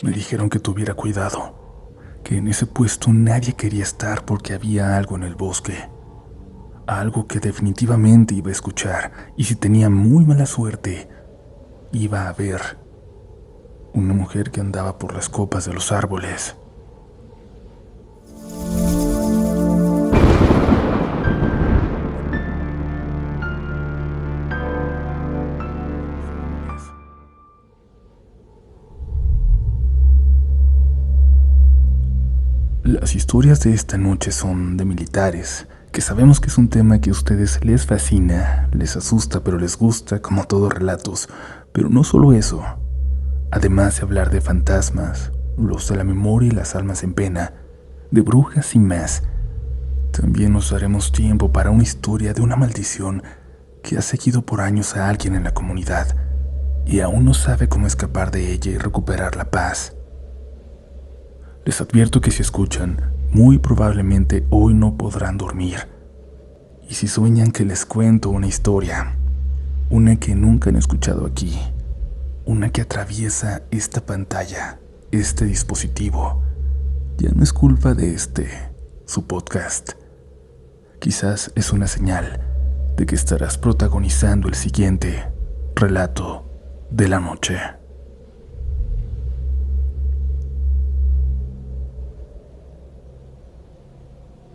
Me dijeron que tuviera cuidado, que en ese puesto nadie quería estar porque había algo en el bosque. Algo que definitivamente iba a escuchar, y si tenía muy mala suerte, iba a ver una mujer que andaba por las copas de los árboles. Las historias de esta noche son de militares, que sabemos que es un tema que a ustedes les fascina, les asusta, pero les gusta, como todos relatos. Pero no solo eso. Además de hablar de fantasmas, los de la memoria y las almas en pena, de brujas y más, también nos daremos tiempo para una historia de una maldición que ha seguido por años a alguien en la comunidad y aún no sabe cómo escapar de ella y recuperar la paz. Les advierto que si escuchan, muy probablemente hoy no podrán dormir. Y si sueñan que les cuento una historia, una que nunca han escuchado aquí, una que atraviesa esta pantalla, este dispositivo, ya no es culpa de su podcast. Quizás es una señal de que estarás protagonizando el siguiente relato de la noche.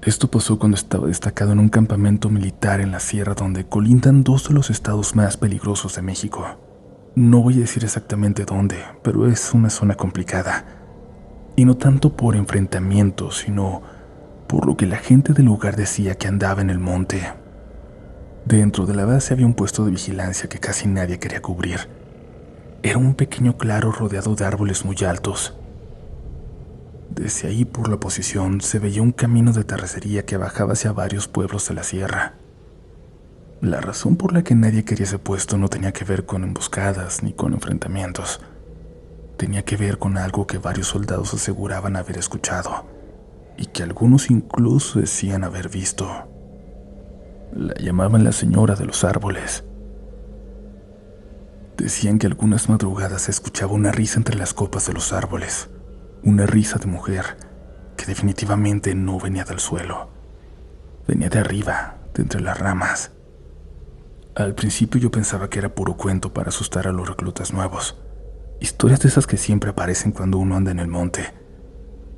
Esto pasó cuando estaba destacado en un campamento militar en la sierra donde colindan dos de los estados más peligrosos de México. No voy a decir exactamente dónde, pero es una zona complicada. Y no tanto por enfrentamientos, sino por lo que la gente del lugar decía que andaba en el monte. Dentro de la base había un puesto de vigilancia que casi nadie quería cubrir. Era un pequeño claro rodeado de árboles muy altos. Desde ahí, por la posición, se veía un camino de terracería que bajaba hacia varios pueblos de la sierra. La razón por la que nadie quería ese puesto no tenía que ver con emboscadas ni con enfrentamientos. Tenía que ver con algo que varios soldados aseguraban haber escuchado y que algunos incluso decían haber visto. La llamaban la señora de los árboles. Decían que algunas madrugadas se escuchaba una risa entre las copas de los árboles. Una risa de mujer que definitivamente no venía del suelo. Venía de arriba, de entre las ramas. Al principio yo pensaba que era puro cuento para asustar a los reclutas nuevos. Historias de esas que siempre aparecen cuando uno anda en el monte.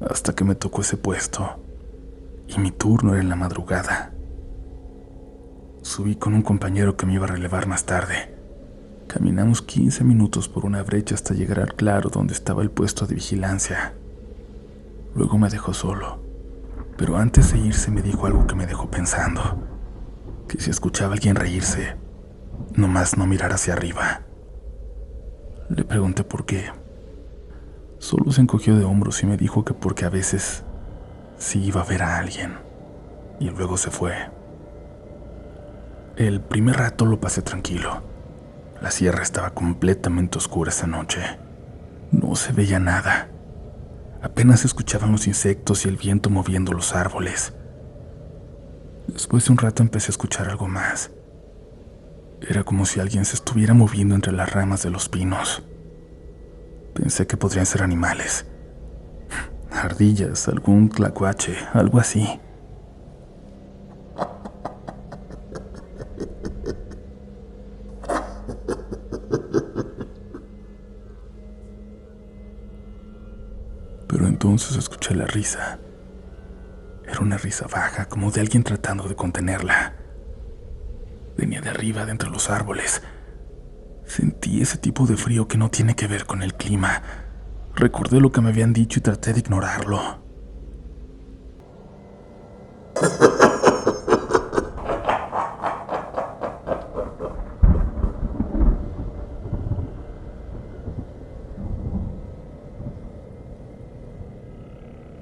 Hasta que me tocó ese puesto. Y mi turno era en la madrugada. Subí con un compañero que me iba a relevar más tarde. Caminamos 15 minutos por una brecha hasta llegar al claro donde estaba el puesto de vigilancia. Luego me dejó solo, pero antes de irse me dijo algo que me dejó pensando, que si escuchaba a alguien reírse, nomás no mirar hacia arriba. Le pregunté por qué. Solo se encogió de hombros y me dijo que porque a veces sí iba a ver a alguien, y luego se fue. El primer rato lo pasé tranquilo. La sierra estaba completamente oscura esa noche. No se veía nada. Apenas se escuchaban los insectos y el viento moviendo los árboles. Después de un rato empecé a escuchar algo más. Era como si alguien se estuviera moviendo entre las ramas de los pinos. Pensé que podrían ser animales. Ardillas, algún tlacuache, algo así. Pero entonces escuché la risa. Era una risa baja, como de alguien tratando de contenerla. Venía de arriba, de entre los árboles. Sentí ese tipo de frío que no tiene que ver con el clima. Recordé lo que me habían dicho y traté de ignorarlo.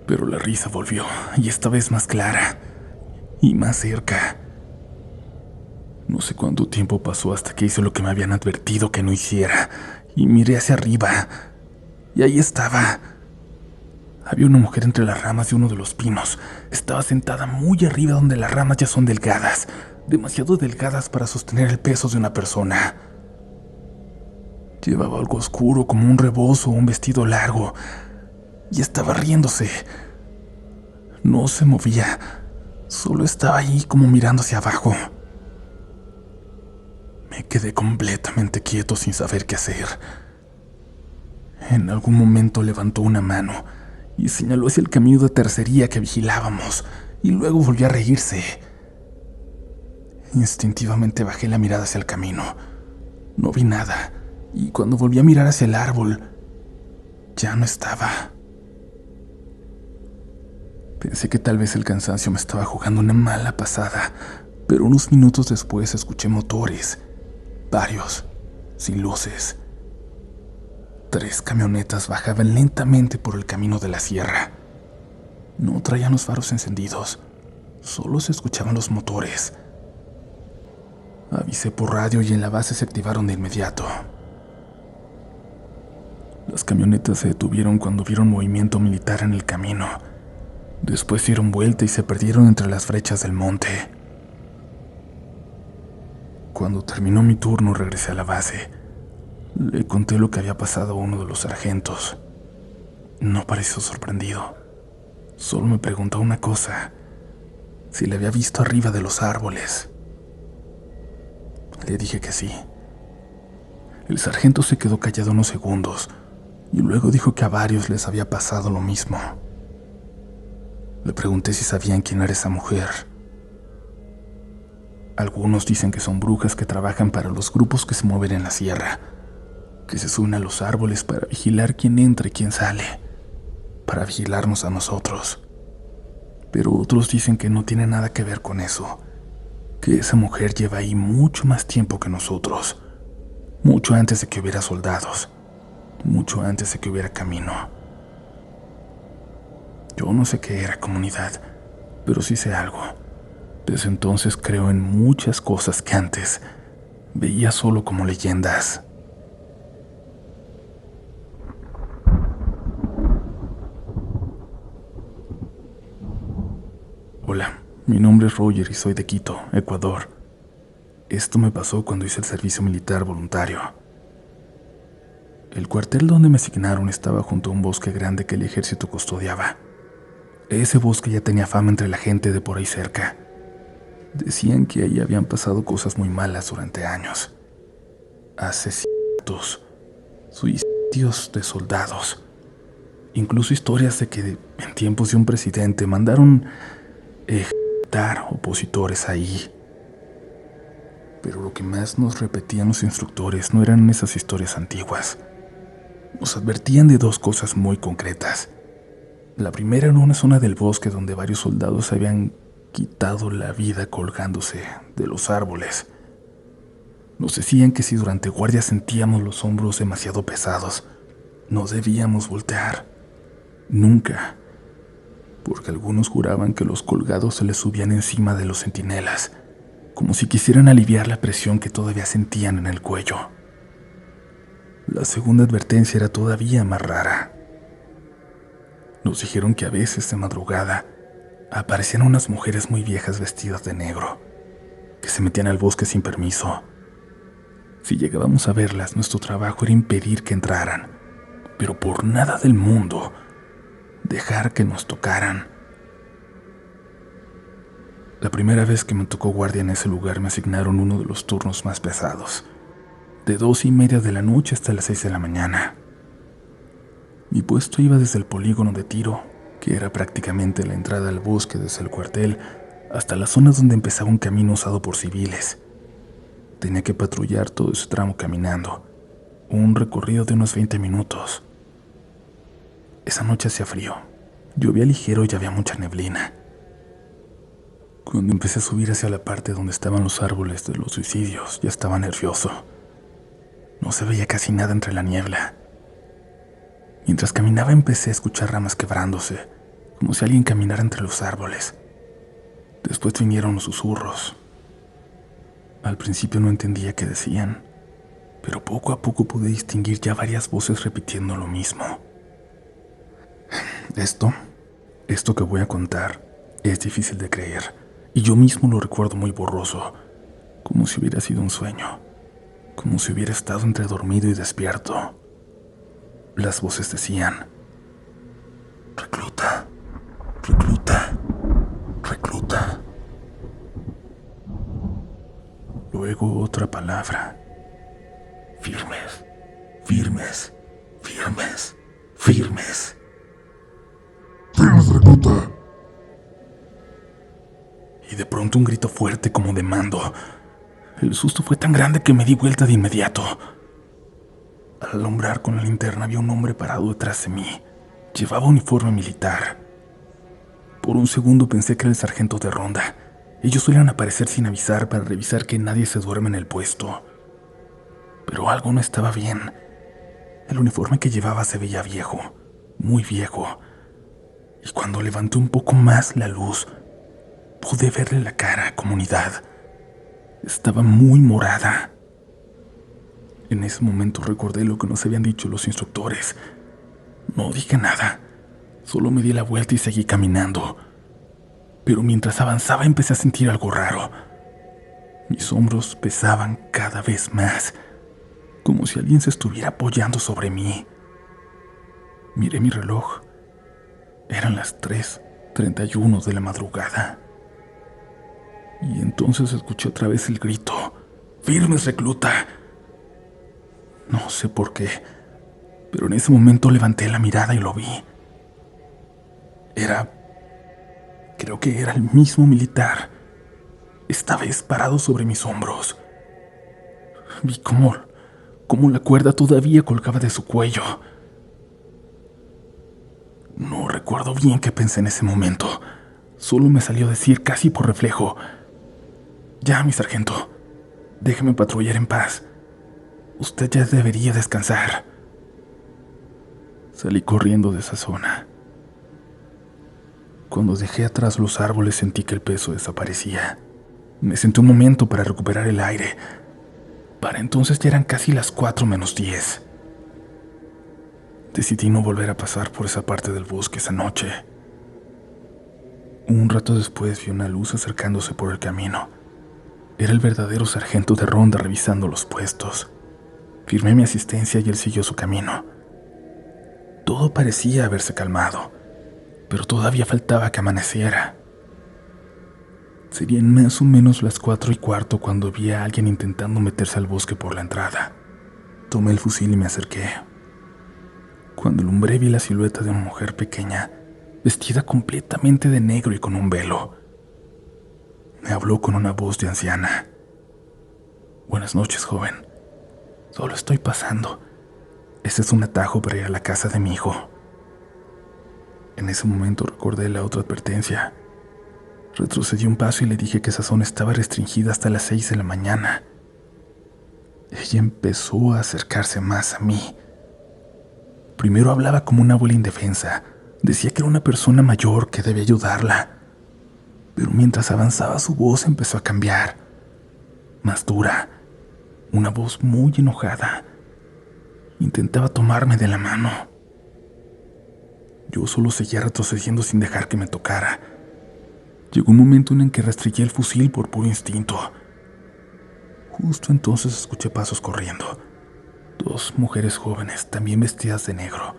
Pero la risa volvió, y esta vez más clara, y más cerca. No sé cuánto tiempo pasó hasta que hice lo que me habían advertido que no hiciera, y miré hacia arriba, y ahí estaba. Había una mujer entre las ramas de uno de los pinos. Estaba sentada muy arriba donde las ramas ya son delgadas, demasiado delgadas para sostener el peso de una persona. Llevaba algo oscuro como un rebozo o un vestido largo y estaba riéndose. No se movía, solo estaba ahí como mirando hacia abajo. Me quedé completamente quieto sin saber qué hacer. En algún momento levantó una mano y señaló hacia el camino de tercería que vigilábamos, y luego volvió a reírse. Instintivamente bajé la mirada hacia el camino. No vi nada, y cuando volví a mirar hacia el árbol, ya no estaba. Pensé que tal vez el cansancio me estaba jugando una mala pasada, pero unos minutos después escuché motores, varios, sin luces. 3 camionetas bajaban lentamente por el camino de la sierra. No traían los faros encendidos, solo se escuchaban los motores. Avisé por radio y en la base se activaron de inmediato. Las camionetas se detuvieron cuando vieron movimiento militar en el camino. Después dieron vuelta y se perdieron entre las brechas del monte. Cuando terminó mi turno regresé a la base. Le conté lo que había pasado a uno de los sargentos. No pareció sorprendido. Solo me preguntó una cosa: si le había visto arriba de los árboles. Le dije que sí. El sargento se quedó callado unos segundos y luego dijo que a varios les había pasado lo mismo. Le pregunté si sabían quién era esa mujer. Algunos dicen que son brujas que trabajan para los grupos que se mueven en la sierra, que se suben a los árboles para vigilar quién entra y quién sale, para vigilarnos a nosotros. Pero otros dicen que no tiene nada que ver con eso, que esa mujer lleva ahí mucho más tiempo que nosotros, mucho antes de que hubiera soldados, mucho antes de que hubiera camino. Yo no sé qué era comunidad, pero sí sé algo. Desde entonces creo en muchas cosas que antes veía solo como leyendas. Hola, mi nombre es Roger y soy de Quito, Ecuador. Esto me pasó cuando hice el servicio militar voluntario. El cuartel donde me asignaron estaba junto a un bosque grande que el ejército custodiaba. Ese bosque ya tenía fama entre la gente de por ahí cerca. Decían que ahí habían pasado cosas muy malas durante años. Asesinatos, suicidios de soldados. Incluso historias de que en tiempos de un presidente mandaron ejecutar opositores ahí. Pero lo que más nos repetían los instructores no eran esas historias antiguas. Nos advertían de 2 cosas muy concretas. La primera era una zona del bosque donde varios soldados se habían quitado la vida colgándose de los árboles. Nos decían que si durante guardia sentíamos los hombros demasiado pesados, no debíamos voltear. Nunca. Porque algunos juraban que los colgados se les subían encima de los centinelas, como si quisieran aliviar la presión que todavía sentían en el cuello. La segunda advertencia era todavía más rara. Nos dijeron que a veces de madrugada aparecían unas mujeres muy viejas vestidas de negro, que se metían al bosque sin permiso. Si llegábamos a verlas, nuestro trabajo era impedir que entraran, pero por nada del mundo dejar que nos tocaran. La primera vez que me tocó guardia en ese lugar me asignaron uno de los turnos más pesados, de 2:30 de la noche hasta las 6 de la mañana. Mi puesto iba desde el polígono de tiro, que era prácticamente la entrada al bosque desde el cuartel, hasta la zona donde empezaba un camino usado por civiles. Tenía que patrullar todo ese tramo caminando, un recorrido de unos 20 minutos. Esa noche hacía frío, llovía ligero y había mucha neblina. Cuando empecé a subir hacia la parte donde estaban los árboles de los suicidios, ya estaba nervioso. No se veía casi nada entre la niebla. Mientras caminaba empecé a escuchar ramas quebrándose, como si alguien caminara entre los árboles. Después vinieron los susurros. Al principio no entendía qué decían, pero poco a poco pude distinguir ya varias voces repitiendo lo mismo. Esto que voy a contar es difícil de creer, y yo mismo lo recuerdo muy borroso, como si hubiera sido un sueño, como si hubiera estado entre dormido y despierto. Las voces decían: recluta, recluta, recluta. Luego otra palabra: firmes, firmes, firmes, firmes. ¡Firmes, recluta! Y de pronto un grito fuerte como de mando. El susto fue tan grande que me di vuelta de inmediato. Al alumbrar con la linterna vi a un hombre parado detrás de mí. Llevaba uniforme militar. Por un segundo pensé que era el sargento de ronda. Ellos suelen aparecer sin avisar para revisar que nadie se duerme en el puesto. Pero algo no estaba bien. El uniforme que llevaba se veía viejo, muy viejo. Y cuando levanté un poco más la luz, pude verle la cara, comunidad. Estaba muy morada. En ese momento recordé lo que nos habían dicho los instructores. No dije nada, solo me di la vuelta y seguí caminando. Pero mientras avanzaba empecé a sentir algo raro. Mis hombros pesaban cada vez más, como si alguien se estuviera apoyando sobre mí. Miré mi reloj. Eran las 3:31 de la madrugada. Y entonces escuché otra vez el grito: ¡firmes, recluta! No sé por qué, pero en ese momento levanté la mirada y lo vi. Creo que era el mismo militar, esta vez parado sobre mis hombros. Vi cómo la cuerda todavía colgaba de su cuello. No recuerdo bien qué pensé en ese momento. Solo me salió decir casi por reflejo: ya, mi sargento, déjeme patrullar en paz. Usted ya debería descansar. Salí corriendo de esa zona. Cuando dejé atrás los árboles sentí que el peso desaparecía. Me senté un momento para recuperar el aire. Para entonces ya eran casi las 4:10. Decidí no volver a pasar por esa parte del bosque esa noche. Un rato después vi una luz acercándose por el camino. Era el verdadero sargento de ronda revisando los puestos. Firmé mi asistencia y él siguió su camino. Todo parecía haberse calmado, pero todavía faltaba que amaneciera. Serían más o menos las 4:15 cuando vi a alguien intentando meterse al bosque por la entrada. Tomé el fusil y me acerqué. Cuando alumbré vi la silueta de una mujer pequeña, vestida completamente de negro y con un velo. Me habló con una voz de anciana. Buenas noches, joven. Solo estoy pasando. Este es un atajo para ir a la casa de mi hijo. En ese momento recordé la otra advertencia. Retrocedí un paso y le dije que esa zona estaba restringida hasta las 6 de la mañana. Ella empezó a acercarse más a mí. Primero hablaba como una abuela indefensa. Decía que era una persona mayor que debía ayudarla. Pero mientras avanzaba su voz empezó a cambiar. Más dura. Una voz muy enojada. Intentaba tomarme de la mano. Yo solo seguía retrocediendo sin dejar que me tocara. Llegó un momento en el que rastreé el fusil por puro instinto. Justo entonces escuché pasos corriendo. 2 mujeres jóvenes, también vestidas de negro,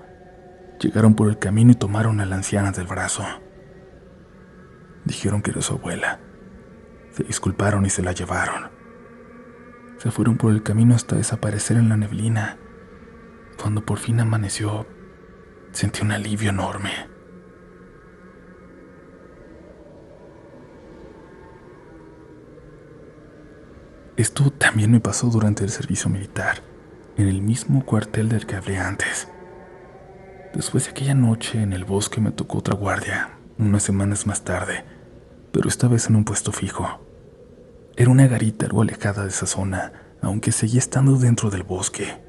llegaron por el camino y tomaron a la anciana del brazo. Dijeron que era su abuela. Se disculparon y se la llevaron. Se fueron por el camino hasta desaparecer en la neblina. Cuando por fin amaneció, sentí un alivio enorme. Esto también me pasó durante el servicio militar, en el mismo cuartel del que hablé antes. Después de aquella noche en el bosque me tocó otra guardia, unas semanas más tarde, pero esta vez en un puesto fijo. Era una garita algo alejada de esa zona, aunque seguía estando dentro del bosque.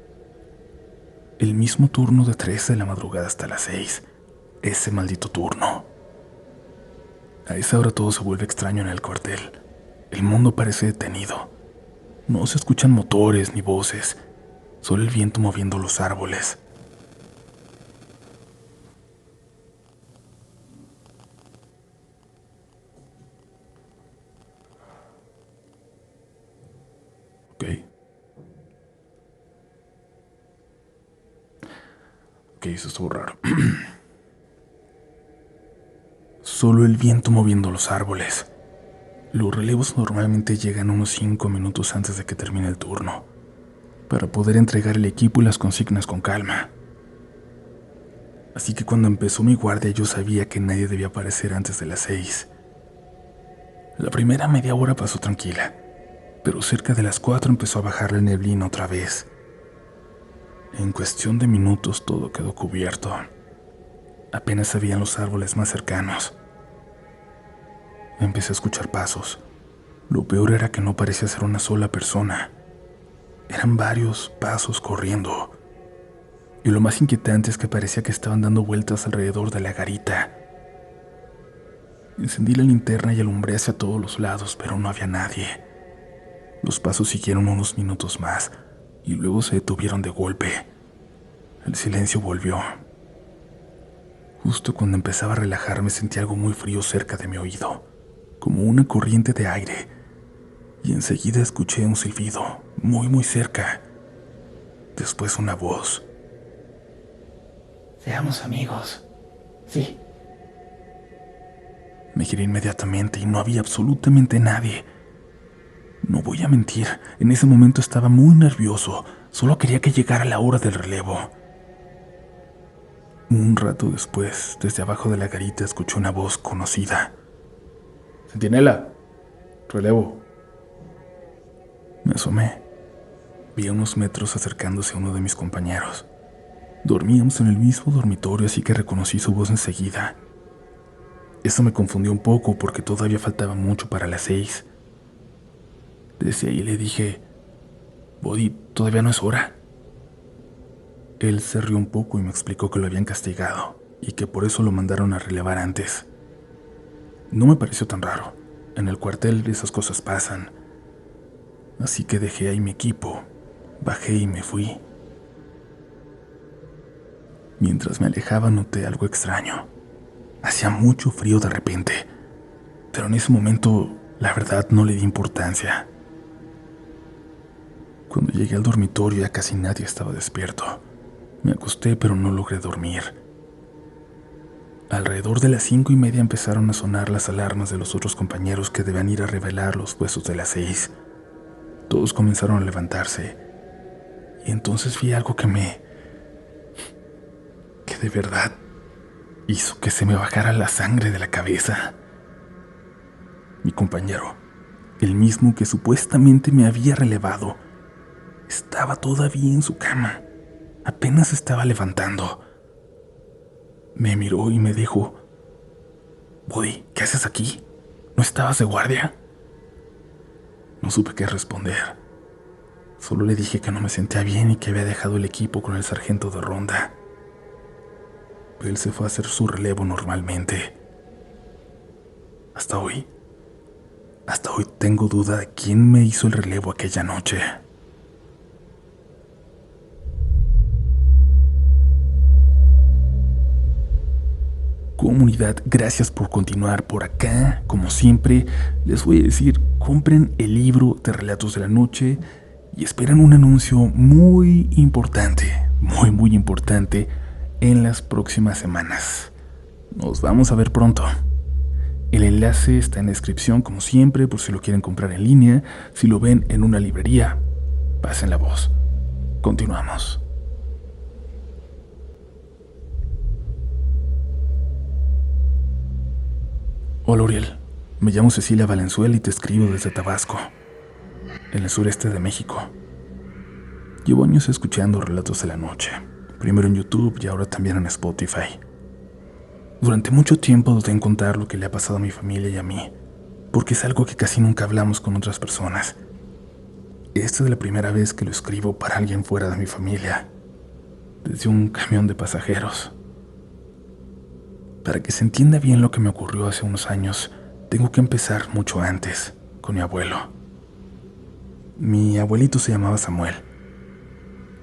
El mismo turno de 3 de la madrugada hasta las 6, ese maldito turno. A esa hora todo se vuelve extraño en el cuartel. El mundo parece detenido. No se escuchan motores ni voces, solo el viento moviendo los árboles. Ok, Ok, eso estuvo raro. Solo el viento moviendo los árboles. Los relevos normalmente llegan unos 5 minutos antes de que termine el turno, para poder entregar el equipo y las consignas con calma. Así que cuando empezó mi guardia yo sabía que nadie debía aparecer antes de las 6. La primera media hora pasó tranquila, pero cerca de las 4 empezó a bajar la neblina otra vez. En cuestión de minutos todo quedó cubierto. Apenas se veían los árboles más cercanos. Empecé a escuchar pasos. Lo peor era que no parecía ser una sola persona. Eran varios pasos corriendo. Y lo más inquietante es que parecía que estaban dando vueltas alrededor de la garita. Encendí la linterna y alumbré hacia todos los lados, pero no había nadie. Los pasos siguieron unos minutos más y luego se detuvieron de golpe. El silencio volvió. Justo cuando empezaba a relajarme sentí algo muy frío cerca de mi oído, como una corriente de aire, y enseguida escuché un silbido, muy cerca. Después una voz. Seamos amigos. Sí. Me giré inmediatamente y no había absolutamente nadie. No voy a mentir, en ese momento estaba muy nervioso, solo quería que llegara la hora del relevo. Un rato después, desde abajo de la garita escuché una voz conocida. Centinela, relevo. Me asomé. Vi a unos metros acercándose a uno de mis compañeros. Dormíamos en el mismo dormitorio, así que reconocí su voz enseguida. Eso me confundió un poco porque todavía faltaba mucho para las 6. Desde ahí le dije, Body, ¿todavía no es hora? Él se rió un poco y me explicó que lo habían castigado y que por eso lo mandaron a relevar antes. No me pareció tan raro. En el cuartel esas cosas pasan. Así que dejé ahí mi equipo, bajé y me fui. Mientras me alejaba noté algo extraño. Hacía mucho frío de repente, pero en ese momento, la verdad, no le di importancia. Cuando llegué al dormitorio ya casi nadie estaba despierto. Me acosté pero no logré dormir. Alrededor de las 5:30 empezaron a sonar las alarmas de los otros compañeros que debían ir a revelar los puestos de las 6. Todos comenzaron a levantarse. Y entonces vi algo que de verdad hizo que se me bajara la sangre de la cabeza. Mi compañero, el mismo que supuestamente me había relevado, estaba todavía en su cama. Apenas se estaba levantando. Me miró y me dijo, Body, ¿qué haces aquí? ¿No estabas de guardia? No supe qué responder. Solo le dije que no me sentía bien y que había dejado el equipo con el sargento de ronda. Él se fue a hacer su relevo normalmente. Hasta hoy tengo duda de quién me hizo el relevo aquella noche. Comunidad, gracias por continuar por acá. Como siempre, les voy a decir, compren el libro de Relatos de la Noche y esperan un anuncio muy importante, muy importante en las próximas semanas. Nos vamos a ver pronto. El enlace está en la descripción, como siempre, por si lo quieren comprar en línea. Si lo ven en una librería, pasen la voz. Continuamos. Hola, Uriel. Me llamo Cecilia Valenzuela y te escribo desde Tabasco, en el sureste de México. Llevo años escuchando Relatos de la Noche, primero en YouTube y ahora también en Spotify. Durante mucho tiempo dudé en contar lo que le ha pasado a mi familia y a mí, porque es algo que casi nunca hablamos con otras personas. Esta es la primera vez que lo escribo para alguien fuera de mi familia, desde un camión de pasajeros. Para que se entienda bien lo que me ocurrió hace unos años, tengo que empezar mucho antes, con mi abuelo. Mi abuelito se llamaba Samuel.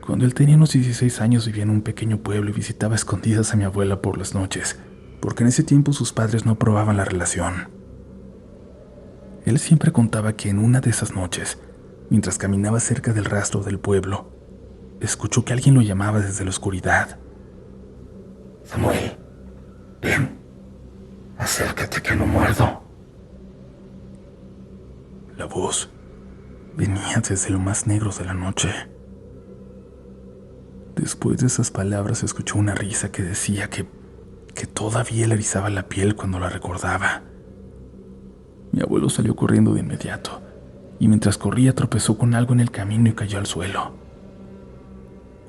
Cuando él tenía unos 16 años vivía en un pequeño pueblo y visitaba a escondidas a mi abuela por las noches, porque en ese tiempo sus padres no aprobaban la relación. Él siempre contaba que en una de esas noches, mientras caminaba cerca del rastro del pueblo, escuchó que alguien lo llamaba desde la oscuridad. Samuel, ven, acércate que no muerdo. La voz venía desde lo más negro de la noche. Después de esas palabras se escuchó una risa que decía que todavía le erizaba la piel cuando la recordaba. Mi abuelo salió corriendo de inmediato, y mientras corría tropezó con algo en el camino y cayó al suelo.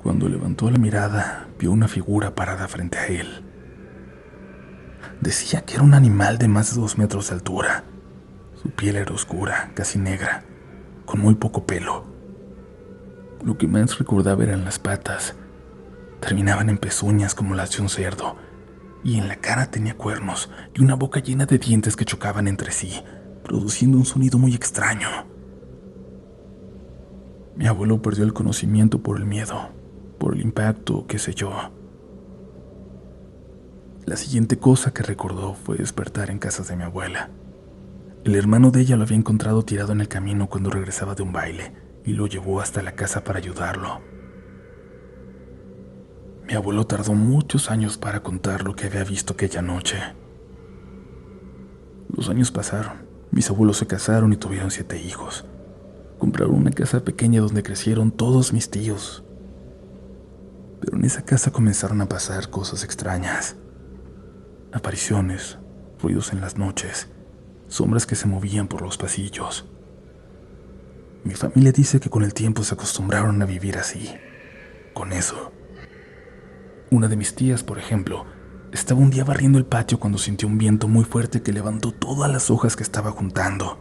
Cuando levantó la mirada, vio una figura parada frente a él. Decía que era un animal de más de 2 metros de altura. Su piel era oscura, casi negra, con muy poco pelo. Lo que más recordaba eran las patas. Terminaban en pezuñas como las de un cerdo, y en la cara tenía cuernos y una boca llena de dientes que chocaban entre sí, produciendo un sonido muy extraño. Mi abuelo perdió el conocimiento por el miedo, por el impacto, qué sé yo. La siguiente cosa que recordó fue despertar en casa de mi abuela. El hermano de ella lo había encontrado tirado en el camino cuando regresaba de un baile y lo llevó hasta la casa para ayudarlo. Mi abuelo tardó muchos años para contar lo que había visto aquella noche. Los años pasaron, mis abuelos se casaron y tuvieron 7 hijos. Compraron una casa pequeña donde crecieron todos mis tíos. Pero en esa casa comenzaron a pasar cosas extrañas. Apariciones, ruidos en las noches, sombras que se movían por los pasillos. Mi familia dice que con el tiempo se acostumbraron a vivir así, con eso. Una de mis tías, por ejemplo, estaba un día barriendo el patio cuando sintió un viento muy fuerte que levantó todas las hojas que estaba juntando.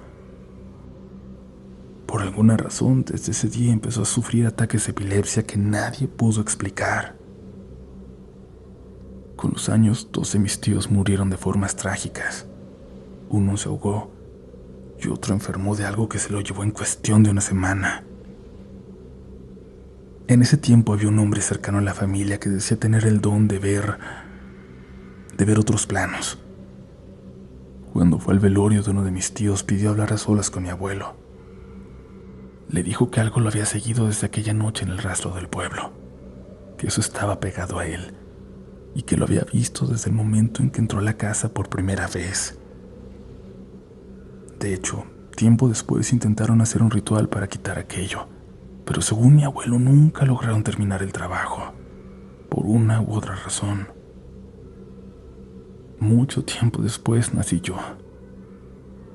Por alguna razón, desde ese día empezó a sufrir ataques de epilepsia que nadie pudo explicar. Con los años, 2 de mis tíos murieron de formas trágicas. Uno se ahogó y otro enfermó de algo que se lo llevó en cuestión de una semana. En ese tiempo había un hombre cercano a la familia que decía tener el don de ver otros planos. Cuando fue al velorio de uno de mis tíos, pidió hablar a solas con mi abuelo. Le dijo que algo lo había seguido desde aquella noche en el rastro del pueblo, que eso estaba pegado a él y que lo había visto desde el momento en que entró a la casa por primera vez. De hecho, tiempo después intentaron hacer un ritual para quitar aquello, pero según mi abuelo nunca lograron terminar el trabajo, por una u otra razón. Mucho tiempo después nací yo.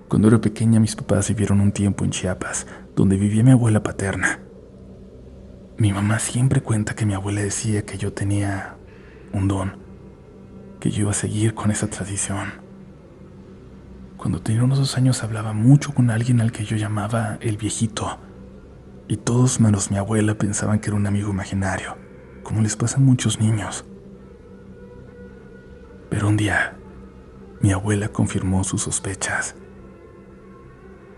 Cuando era pequeña, mis papás vivieron un tiempo en Chiapas, donde vivía mi abuela paterna. Mi mamá siempre cuenta que mi abuela decía que yo tenía un don, que yo iba a seguir con esa tradición. Cuando tenía unos 2 años hablaba mucho con alguien al que yo llamaba el viejito, y todos menos mi abuela pensaban que era un amigo imaginario, como les pasa a muchos niños. Pero un día, mi abuela confirmó sus sospechas.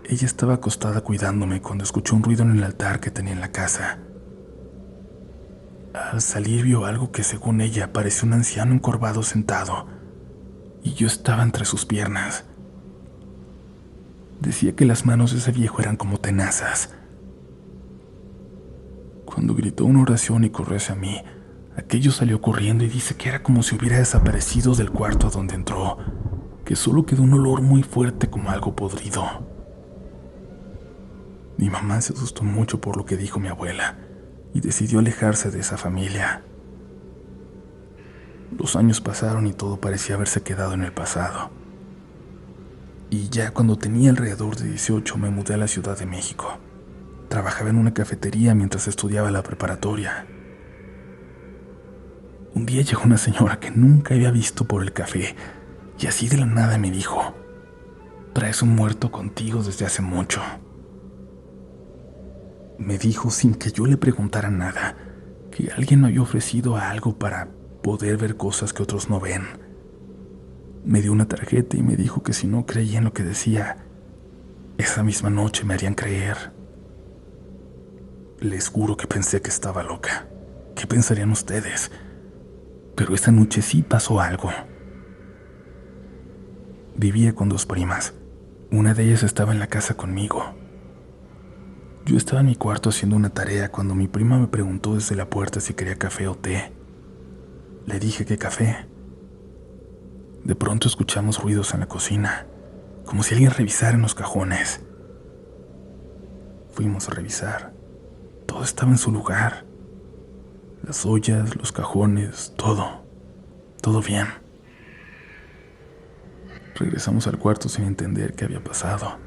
Ella estaba acostada cuidándome cuando escuchó un ruido en el altar que tenía en la casa. Al salir vio algo que según ella parecía un anciano encorvado sentado, y yo estaba entre sus piernas. Decía que las manos de ese viejo eran como tenazas. Cuando gritó una oración y corrió hacia mí, aquello salió corriendo y dice que era como si hubiera desaparecido del cuarto a donde entró, que solo quedó un olor muy fuerte como algo podrido. Mi mamá se asustó mucho por lo que dijo mi abuela y decidió alejarse de esa familia. Los años pasaron y todo parecía haberse quedado en el pasado. Y ya cuando tenía alrededor de 18 me mudé a la Ciudad de México. Trabajaba en una cafetería mientras estudiaba la preparatoria. Un día llegó una señora que nunca había visto por el café y así de la nada me dijo: «Traes un muerto contigo desde hace mucho». Me dijo sin que yo le preguntara nada que alguien me había ofrecido algo para poder ver cosas que otros no ven. Me dio una tarjeta y me dijo que si no creía en lo que decía, esa misma noche me harían creer. Les juro que pensé que estaba loca. ¿Qué pensarían ustedes? Pero esa noche sí pasó algo. Vivía con 2 primas. Una de ellas estaba en la casa conmigo. Yo estaba en mi cuarto haciendo una tarea cuando mi prima me preguntó desde la puerta si quería café o té. Le dije que café, De pronto escuchamos ruidos en la cocina, como si alguien revisara en los cajones. Fuimos a revisar. Todo estaba en su lugar. Las ollas, los cajones, todo bien. Regresamos al cuarto sin entender qué había pasado.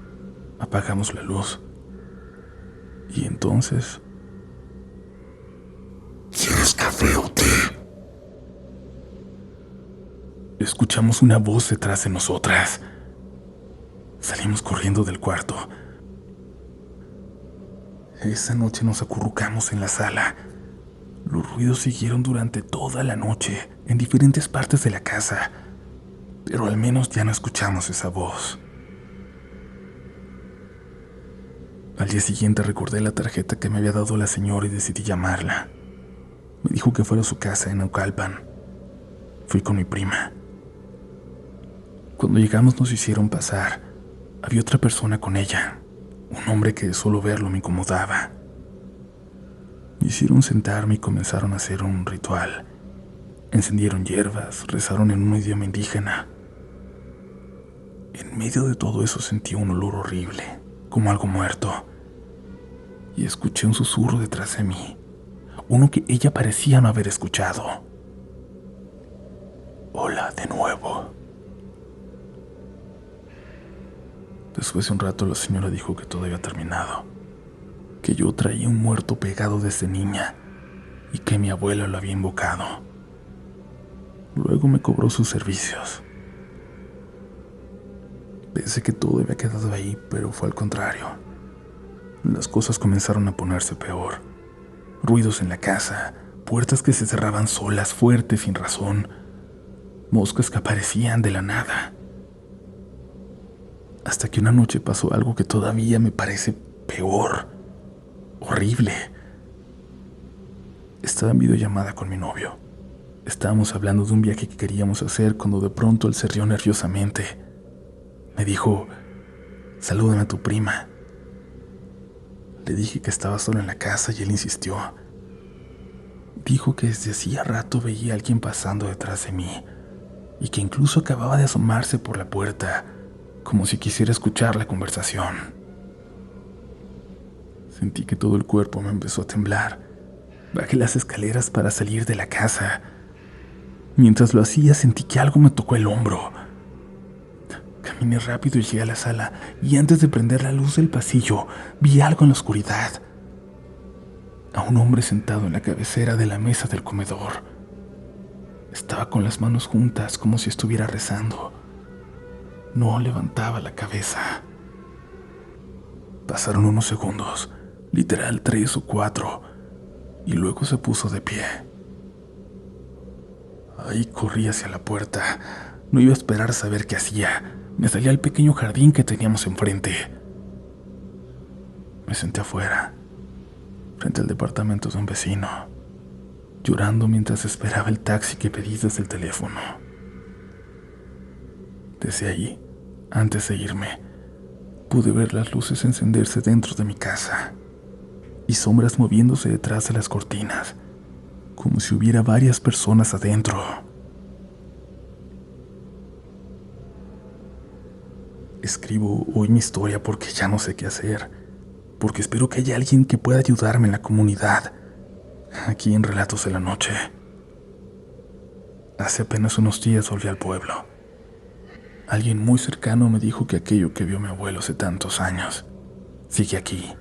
Apagamos la luz. Y entonces... ¿Quieres café o té? escuchamos una voz detrás de nosotras. Salimos corriendo del cuarto. Esa noche nos acurrucamos en la sala. Los ruidos siguieron durante toda la noche, en diferentes partes de la casa, pero al menos ya no escuchamos esa voz. Al día siguiente recordé la tarjeta que me había dado la señora y decidí llamarla. Me dijo que fuera a su casa en Naucalpan. Fui con mi prima. Cuando llegamos nos hicieron pasar. Había otra persona con ella, un hombre que solo verlo me incomodaba. Me hicieron sentarme y comenzaron a hacer un ritual. Encendieron hierbas, rezaron en un idioma indígena. En medio de todo eso sentí un olor horrible, como algo muerto. Y escuché un susurro detrás de mí, uno que ella parecía no haber escuchado. Hola de nuevo. Después de un rato la señora dijo que todo había terminado, que yo traía un muerto pegado desde niña y que mi abuela lo había invocado. Luego me cobró sus servicios. Pensé que todo había quedado ahí, pero fue al contrario. Las cosas comenzaron a ponerse peor. Ruidos en la casa, puertas que se cerraban solas, fuertes, sin razón, moscas que aparecían de la nada. Hasta que una noche pasó algo que todavía me parece peor, horrible. Estaba en videollamada con mi novio. Estábamos hablando de un viaje que queríamos hacer cuando de pronto él se rió nerviosamente. Me dijo, salúdame a tu prima. Le dije que estaba solo en la casa y él insistió. Dijo que desde hacía rato veía a alguien pasando detrás de mí y que incluso acababa de asomarse por la puerta, como si quisiera escuchar la conversación. Sentí que todo el cuerpo me empezó a temblar. Bajé las escaleras para salir de la casa. Mientras lo hacía sentí que algo me tocó el hombro. Caminé rápido y llegué a la sala, y antes de prender la luz del pasillo, vi algo en la oscuridad. A un hombre sentado en la cabecera de la mesa del comedor. Estaba con las manos juntas como si estuviera rezando. No levantaba la cabeza. Pasaron unos segundos, literal 3 o 4, y luego se puso de pie. Ahí corrí hacia la puerta. No iba a esperar a saber qué hacía. Me salí al pequeño jardín que teníamos enfrente. Me senté afuera, frente al departamento de un vecino, llorando mientras esperaba el taxi que pedí desde el teléfono. Desde ahí, antes de irme, pude ver las luces encenderse dentro de mi casa y sombras moviéndose detrás de las cortinas, como si hubiera varias personas adentro. Escribo hoy mi historia porque ya no sé qué hacer, porque espero que haya alguien que pueda ayudarme en la comunidad, aquí en Relatos de la Noche. Hace apenas unos días volví al pueblo. Alguien muy cercano me dijo que aquello que vio mi abuelo hace tantos años sigue aquí,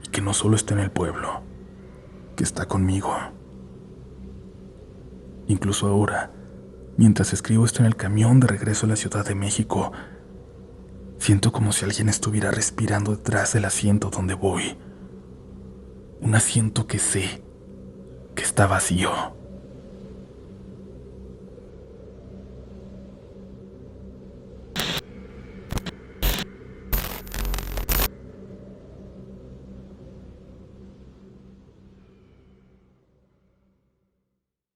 y que no solo está en el pueblo, que está conmigo. Incluso ahora, mientras escribo esto en el camión de regreso a la Ciudad de México, siento como si alguien estuviera respirando detrás del asiento donde voy. Un asiento que sé que está vacío.